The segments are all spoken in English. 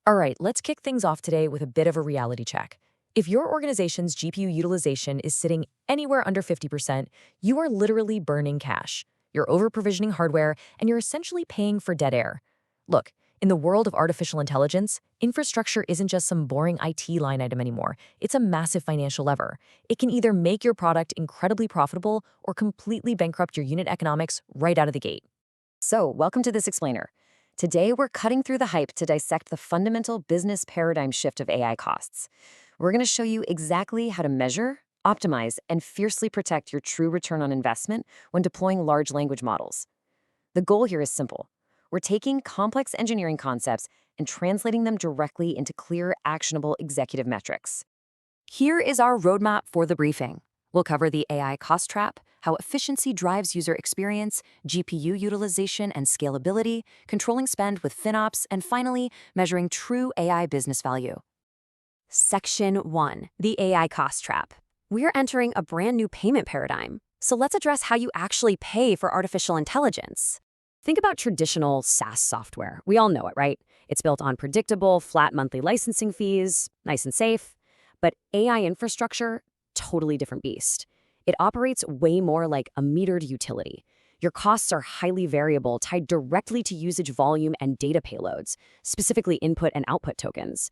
All right, let's kick things off today with a bit of a reality check. If your organization's GPU utilization is sitting anywhere under 50%, you are literally burning cash. You're over-provisioning hardware, and you're essentially paying for dead air. Look, in the world of artificial intelligence, infrastructure isn't just some boring IT line item anymore. It's a massive financial lever. It can either make your product incredibly profitable or completely bankrupt your unit economics right out of the gate. So, welcome to this explainer. Today, we're cutting through the hype to dissect the fundamental business paradigm shift of AI costs. We're going to show you exactly how to measure, optimize, and fiercely protect your true return on investment when deploying large language models. The goal here is simple. We're taking complex engineering concepts and translating them directly into clear, actionable executive metrics. Here is our roadmap for the briefing. We'll cover the AI cost trap, how efficiency drives user experience, GPU utilization and scalability, controlling spend with FinOps, and finally, measuring true AI business value. Section 1, the AI cost trap. We're entering a brand new payment paradigm, so let's address how you actually pay for artificial intelligence. Think about traditional SaaS software. We all know it, right? It's built on predictable, flat monthly licensing fees, nice and safe. But AI infrastructure, totally different beast. It operates way more like a metered utility. Your costs are highly variable, tied directly to usage volume and data payloads, specifically input and output tokens.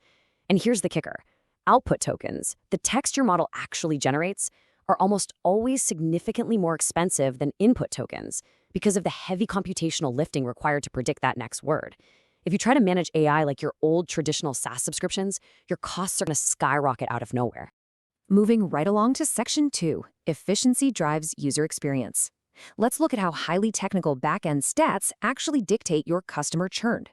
And here's the kicker. Output tokens, the text your model actually generates, are almost always significantly more expensive than input tokens because of the heavy computational lifting required to predict that next word. If you try to manage AI like your old traditional SaaS subscriptions, your costs are going to skyrocket out of nowhere. Moving right along to Section 2, efficiency drives user experience. Let's look at how highly technical back-end stats actually dictate your customer churn.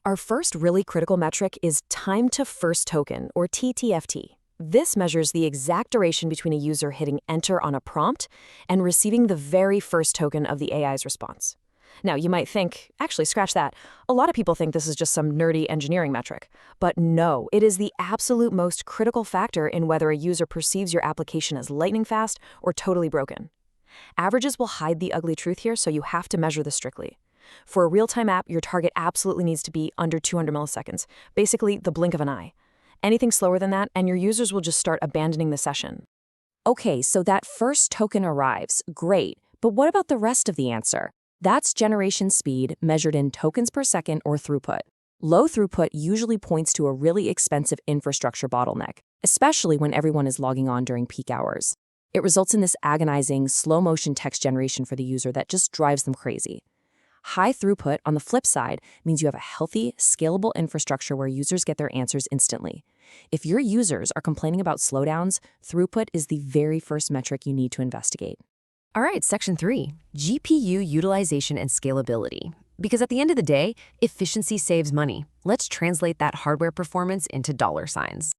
Our first really critical metric is time to first token, or TTFT. This measures the exact duration between a user hitting enter on a prompt and receiving the very first token of the AI's response. Now, you might think, actually, scratch that. A lot of people think this is just some nerdy engineering metric. But no, it is the absolute most critical factor in whether a user perceives your application as lightning fast or totally broken. Averages will hide the ugly truth here, so you have to measure this strictly. For a real-time app, your target absolutely needs to be under 200 milliseconds, basically the blink of an eye. Anything slower than that, and your users will just start abandoning the session. Okay, so that first token arrives. Great. But what about the rest of the answer? That's generation speed measured in tokens per second or throughput. Low throughput usually points to a really expensive infrastructure bottleneck, especially when everyone is logging on during peak hours. It results in this agonizing, slow-motion text generation for the user that just drives them crazy. High throughput, on the flip side, means you have a healthy, scalable infrastructure where users get their answers instantly. If your users are complaining about slowdowns, throughput is the very first metric you need to investigate. All right, Section 3, GPU utilization and scalability. Because at the end of the day, efficiency saves money. Let's translate that hardware performance into dollar signs.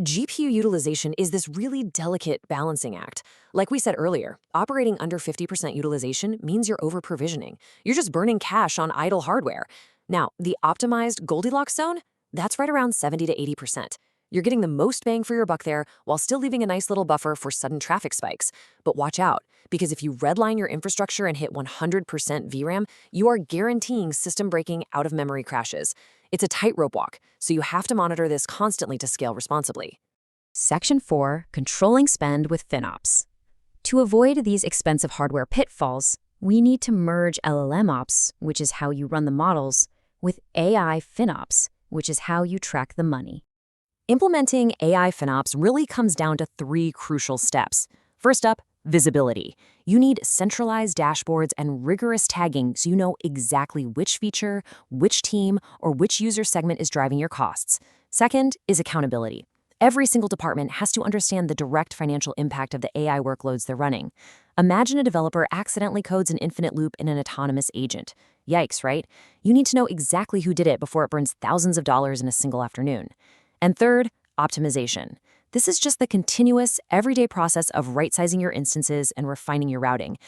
GPU utilization is this really delicate balancing act. Like we said earlier, operating under 50% utilization means you're over-provisioning. You're just burning cash on idle hardware. Now, the optimized Goldilocks zone, that's right around 70 to 80%. You're getting the most bang for your buck there while still leaving a nice little buffer for sudden traffic spikes. But watch out, because if you redline your infrastructure and hit 100% VRAM, you are guaranteeing system-breaking out-of-memory crashes. It's a tightrope walk, so you have to monitor this constantly to scale responsibly. Section 4, controlling spend with FinOps. To avoid these expensive hardware pitfalls, we need to merge LLMOps, which is how you run the models, with AI FinOps, which is how you track the money. Implementing AI FinOps really comes down to 3 crucial steps. First up, visibility. You need centralized dashboards and rigorous tagging so you know exactly which feature, which team, or which user segment is driving your costs. Second is accountability. Every single department has to understand the direct financial impact of the AI workloads they're running. Imagine a developer accidentally codes an infinite loop in an autonomous agent. Yikes, right? You need to know exactly who did it before it burns thousands of dollars in a single afternoon. And third, optimization. This is just the continuous, everyday process of right-sizing your instances and refining your routing.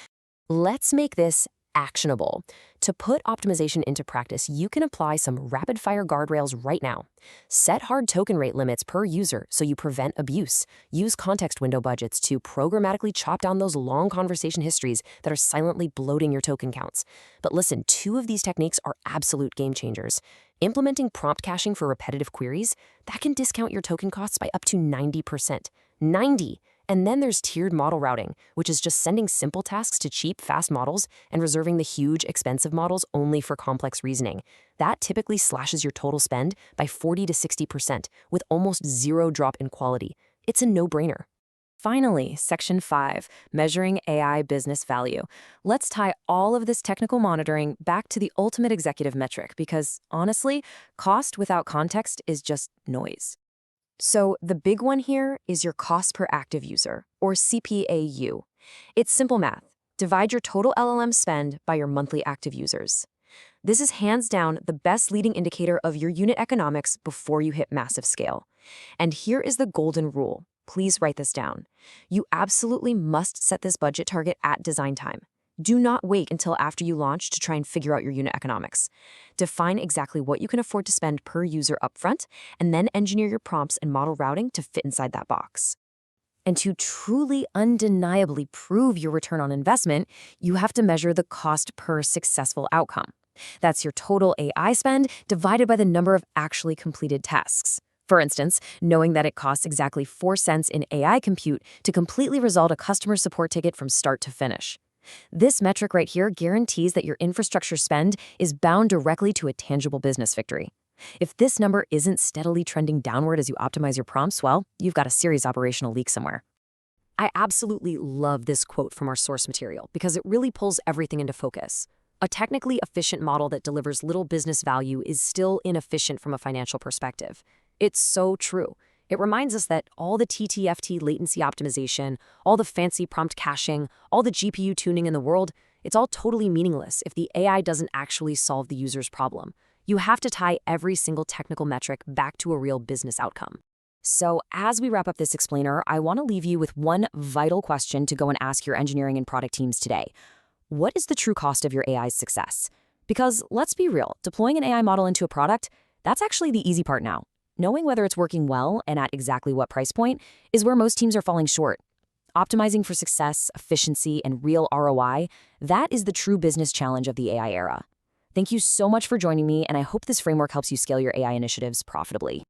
Let's make this actionable. To put optimization into practice, you can apply some rapid-fire guardrails right now. Set hard token rate limits per user so you prevent abuse. Use context window budgets to programmatically chop down those long conversation histories that are silently bloating your token counts. But listen, two of these techniques are absolute game changers. Implementing prompt caching for repetitive queries, that can discount your token costs by up to 90%. 90! And then there's tiered model routing, which is just sending simple tasks to cheap, fast models and reserving the huge, expensive models only for complex reasoning. That typically slashes your total spend by 40 to 60%, with almost zero drop in quality. It's a no-brainer. Finally, Section 5, Measuring AI Business Value. Let's tie all of this technical monitoring back to the ultimate executive metric because, honestly, cost without context is just noise. So the big one here is your cost per active user, or CPAU. It's simple math. Divide your total LLM spend by your monthly active users. This is hands down the best leading indicator of your unit economics before you hit massive scale. And here is the golden rule. Please write this down. You absolutely must set this budget target at design time. Do not wait until after you launch to try and figure out your unit economics. Define exactly what you can afford to spend per user upfront, and then engineer your prompts and model routing to fit inside that box. And to truly undeniably prove your return on investment, you have to measure the cost per successful outcome. That's your total AI spend divided by the number of actually completed tasks. For instance, knowing that it costs exactly 4 cents in AI compute to completely resolve a customer support ticket from start to finish. This metric right here guarantees that your infrastructure spend is bound directly to a tangible business victory. If this number isn't steadily trending downward as you optimize your prompts, well, you've got a serious operational leak somewhere. I absolutely love this quote from our source material because it really pulls everything into focus. A technically efficient model that delivers little business value is still inefficient from a financial perspective. It's so true. It reminds us that all the TTFT latency optimization, all the fancy prompt caching, all the GPU tuning in the world, it's all totally meaningless if the AI doesn't actually solve the user's problem. You have to tie every single technical metric back to a real business outcome. So as we wrap up this explainer, I want to leave you with one vital question to go and ask your engineering and product teams today. What is the true cost of your AI's success? Because let's be real, deploying an AI model into a product, that's actually the easy part now. Knowing whether it's working well and at exactly what price point is where most teams are falling short. Optimizing for success, efficiency, and real ROI, that is the true business challenge of the AI era. Thank you so much for joining me, and I hope this framework helps you scale your AI initiatives profitably.